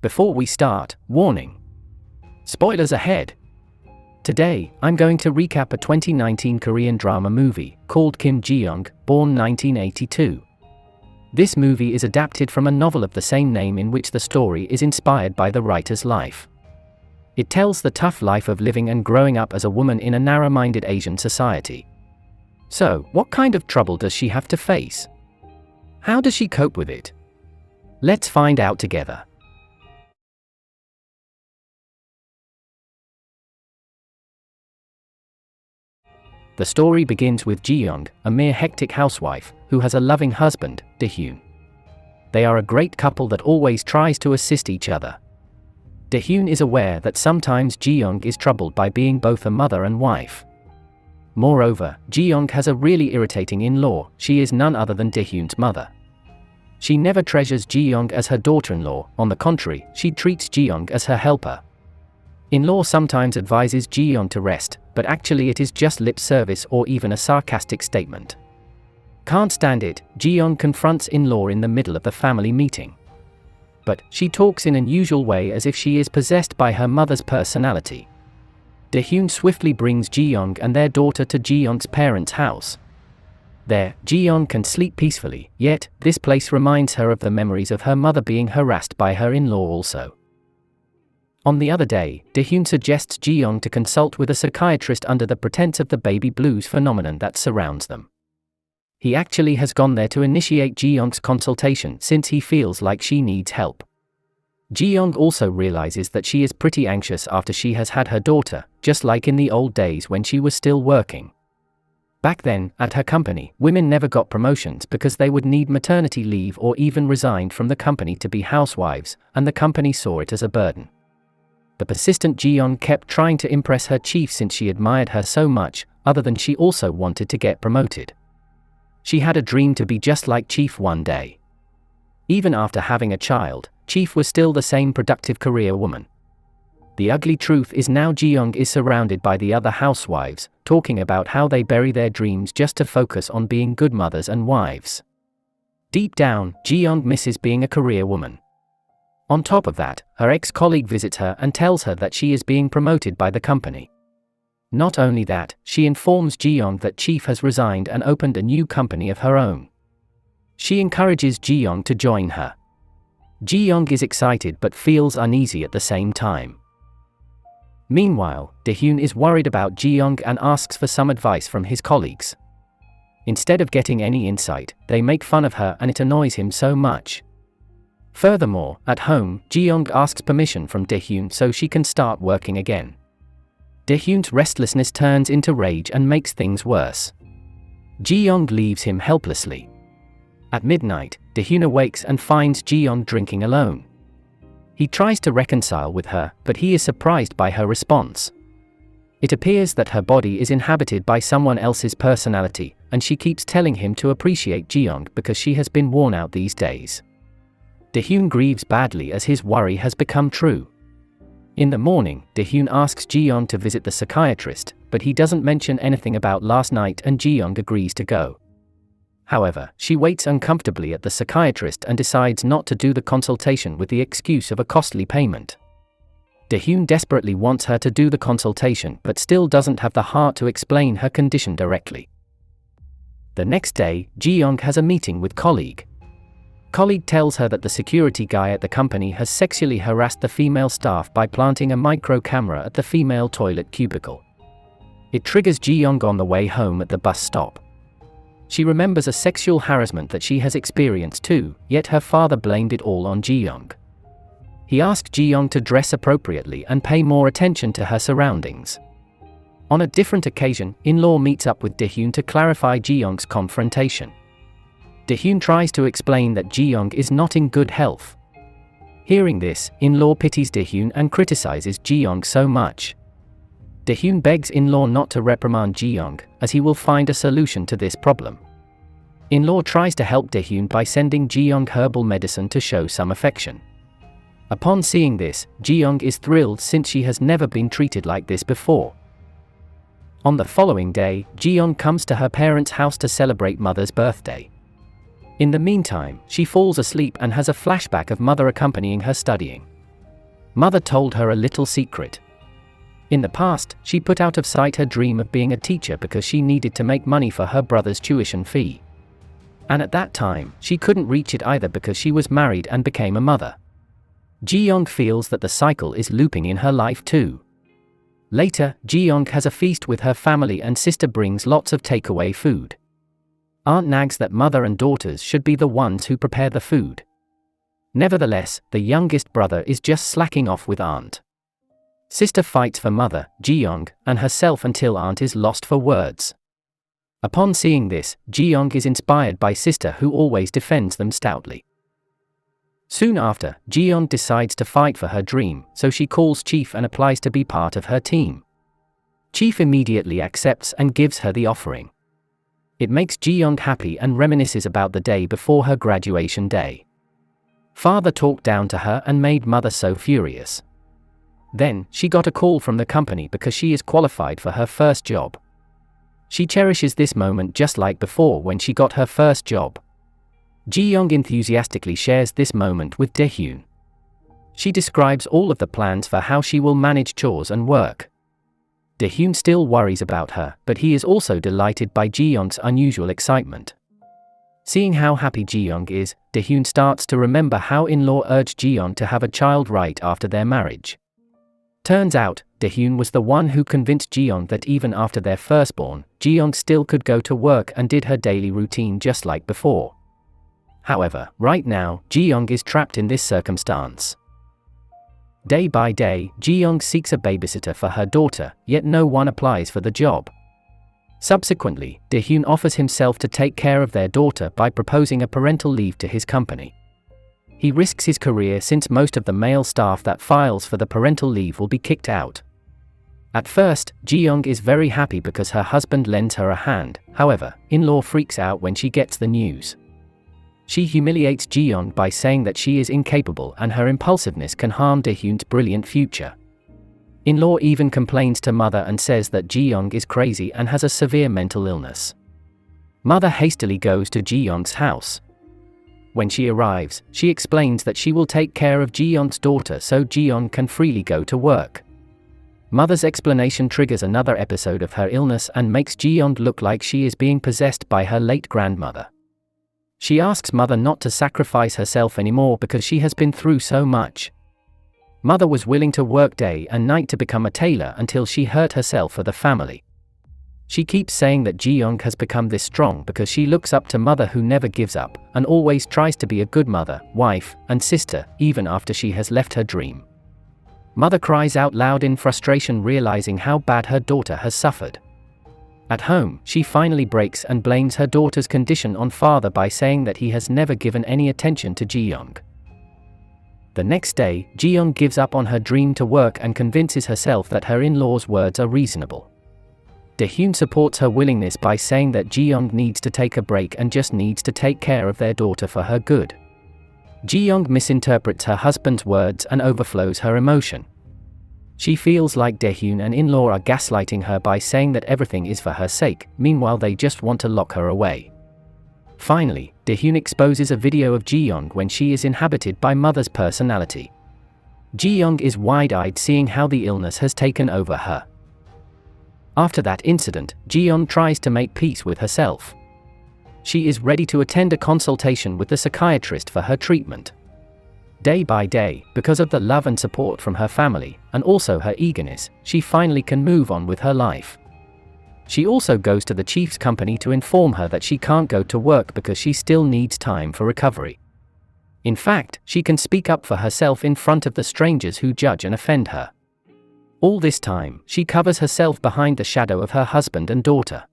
Before we start, warning. Spoilers ahead. Today, I'm going to recap a 2019 Korean drama movie called Kim Ji-young, born 1982. This movie is adapted from a novel of the same name in which the story is inspired by the writer's life. It tells the tough life of living and growing up as a woman in a narrow-minded Asian society. So, what kind of trouble does she have to face? How does she cope with it? Let's find out together. The story begins with Ji-young, a mere hectic housewife, who has a loving husband, Dae-hyun. They are a great couple that always tries to assist each other. Dae-hyun is aware that sometimes Ji-young is troubled by being both a mother and wife. Moreover, Ji-young has a really irritating in-law. She is none other than Dae-hyun's mother. She never treasures Ji-young as her daughter-in-law, on the contrary, she treats Ji-young as her helper. In-law sometimes advises Ji-young to rest, but actually it is just lip service or even a sarcastic statement. Can't stand it, Ji-young confronts in-law in the middle of the family meeting. But she talks in an unusual way as if she is possessed by her mother's personality. Dae-hyun swiftly brings Ji-young and their daughter to Ji-young's parents' house. There, Ji-young can sleep peacefully, yet, this place reminds her of the memories of her mother being harassed by her in-law also. On the other day, Dae-hyun suggests Ji-young to consult with a psychiatrist under the pretense of the baby blues phenomenon that surrounds them. He actually has gone there to initiate Ji-young's consultation since he feels like she needs help. Ji-young also realizes that she is pretty anxious after she has had her daughter, just like in the old days when she was still working. Back then, at her company, women never got promotions because they would need maternity leave or even resigned from the company to be housewives, and the company saw it as a burden. The persistent Ji-young kept trying to impress her chief since she admired her so much, other than she also wanted to get promoted. She had a dream to be just like Chief one day. Even after having a child, Chief was still the same productive career woman. The ugly truth is now Ji-young is surrounded by the other housewives, talking about how they bury their dreams just to focus on being good mothers and wives. Deep down, Ji-young misses being a career woman. On top of that, her ex-colleague visits her and tells her that she is being promoted by the company. Not only that, she informs Ji-young that Chief has resigned and opened a new company of her own. She encourages Ji-young to join her. Ji-young is excited but feels uneasy at the same time. Meanwhile, Dae-hyun is worried about Ji-young and asks for some advice from his colleagues. Instead of getting any insight, they make fun of her and it annoys him so much. Furthermore, at home, Ji-young asks permission from Dae-hyun so she can start working again. Dae-hyun's restlessness turns into rage and makes things worse. Ji-young leaves him helplessly. At midnight, Dae-hyun awakes and finds Ji-young drinking alone. He tries to reconcile with her, but he is surprised by her response. It appears that her body is inhabited by someone else's personality, and she keeps telling him to appreciate Ji-young because she has been worn out these days. Dae-hyun grieves badly as his worry has become true. In the morning, Dae-hyun asks Ji-young to visit the psychiatrist, but he doesn't mention anything about last night and Ji-young agrees to go. However, she waits uncomfortably at the psychiatrist and decides not to do the consultation with the excuse of a costly payment. Dae-hyun desperately wants her to do the consultation but still doesn't have the heart to explain her condition directly. The next day, Ji-young has a meeting with colleague. Colleague tells her that the security guy at the company has sexually harassed the female staff by planting a micro camera at the female toilet cubicle. It triggers Ji-young on the way home at the bus stop. She remembers a sexual harassment that she has experienced too, yet her father blamed it all on Ji-young. He asks Ji-young to dress appropriately and pay more attention to her surroundings. On a different occasion, in-law meets up with Dae-hyun to clarify Ji-young's confrontation. Dae-hyun tries to explain that Ji-young is not in good health. Hearing this, in-law pities Dae-hyun and criticizes Ji-young so much. Dae-hyun begs in-law not to reprimand Ji-young, as he will find a solution to this problem. In-law tries to help Dae-hyun by sending Ji-young herbal medicine to show some affection. Upon seeing this, Ji-young is thrilled since she has never been treated like this before. On the following day, Ji-young comes to her parents' house to celebrate mother's birthday. In the meantime, she falls asleep and has a flashback of mother accompanying her studying. Mother told her a little secret. In the past, she put out of sight her dream of being a teacher because she needed to make money for her brother's tuition fee. And at that time, she couldn't reach it either because she was married and became a mother. Ji-young feels that the cycle is looping in her life too. Later, Ji-young has a feast with her family and sister brings lots of takeaway food. Aunt nags that mother and daughters should be the ones who prepare the food. Nevertheless, the youngest brother is just slacking off with aunt. Sister fights for mother, Ji-young, and herself until aunt is lost for words. Upon seeing this, Ji-young is inspired by sister who always defends them stoutly. Soon after, Ji-young decides to fight for her dream, so she calls Chief and applies to be part of her team. Chief immediately accepts and gives her the offering. It makes Ji-young happy and reminisces about the day before her graduation day. Father talked down to her and made mother so furious. Then, she got a call from the company because she is qualified for her first job. She cherishes this moment just like before when she got her first job. Ji-young enthusiastically shares this moment with Dae-hyun. She describes all of the plans for how she will manage chores and work. Dae-hyun still worries about her, but he is also delighted by Ji-young's unusual excitement. Seeing how happy Ji-young is, Dae-hyun starts to remember how in-law urged Ji-young to have a child right after their marriage. Turns out, Dae-hyun was the one who convinced Ji-young that even after their firstborn, Ji-young still could go to work and did her daily routine just like before. However, right now, Ji-young is trapped in this circumstance. Day by day, Ji-young seeks a babysitter for her daughter, yet no one applies for the job. Subsequently, Dae-hyun offers himself to take care of their daughter by proposing a parental leave to his company. He risks his career since most of the male staff that files for the parental leave will be kicked out. At first, Ji-young is very happy because her husband lends her a hand. However, in-law freaks out when she gets the news. She humiliates Ji-young by saying that she is incapable and her impulsiveness can harm Dae-hyun's brilliant future. In-law even complains to mother and says that Ji-young is crazy and has a severe mental illness. Mother hastily goes to Ji-young's house. When she arrives, she explains that she will take care of Ji-young's daughter so Ji-young can freely go to work. Mother's explanation triggers another episode of her illness and makes Ji-young look like she is being possessed by her late grandmother. She asks mother not to sacrifice herself anymore because she has been through so much. Mother was willing to work day and night to become a tailor until she hurt herself for the family. She keeps saying that Ji-young has become this strong because she looks up to mother who never gives up, and always tries to be a good mother, wife, and sister, even after she has left her dream. Mother cries out loud in frustration realizing how bad her daughter has suffered. At home, she finally breaks and blames her daughter's condition on father by saying that he has never given any attention to Ji-young. The next day, Ji-young gives up on her dream to work and convinces herself that her in-law's words are reasonable. Dae-hyun supports her willingness by saying that Ji-young needs to take a break and just needs to take care of their daughter for her good. Ji-young misinterprets her husband's words and overflows her emotion. She feels like Dae-hyun and in-law are gaslighting her by saying that everything is for her sake, meanwhile they just want to lock her away. Finally, Dae-hyun exposes a video of Ji-young when she is inhabited by mother's personality. Ji-young is wide-eyed seeing how the illness has taken over her. After that incident, Ji-young tries to make peace with herself. She is ready to attend a consultation with the psychiatrist for her treatment. Day by day, because of the love and support from her family, and also her eagerness, she finally can move on with her life. She also goes to the chief's company to inform her that she can't go to work because she still needs time for recovery. In fact, she can speak up for herself in front of the strangers who judge and offend her. All this time, she covers herself behind the shadow of her husband and daughter.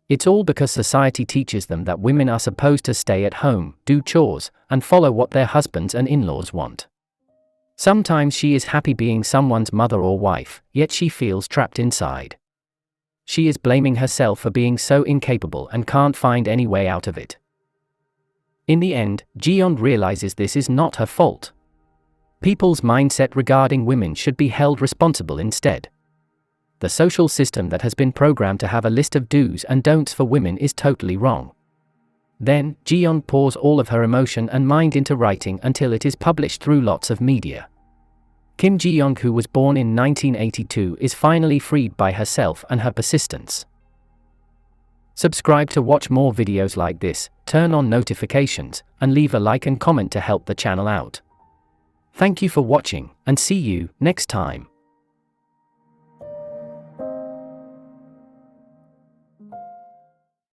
It's all because society teaches them that women are supposed to stay at home, do chores, and follow what their husbands and in-laws want. Sometimes she is happy being someone's mother or wife, yet she feels trapped inside. She is blaming herself for being so incapable and can't find any way out of it. In the end, Ji-young realizes this is not her fault. People's mindset regarding women should be held responsible instead. The social system that has been programmed to have a list of do's and don'ts for women is totally wrong. Then, Ji-young pours all of her emotion and mind into writing until it is published through lots of media. Kim Ji-young, who was born in 1982, is finally freed by herself and her persistence. Subscribe to watch more videos like this, turn on notifications, and leave a like and comment to help the channel out. Thank you for watching, and see you next time.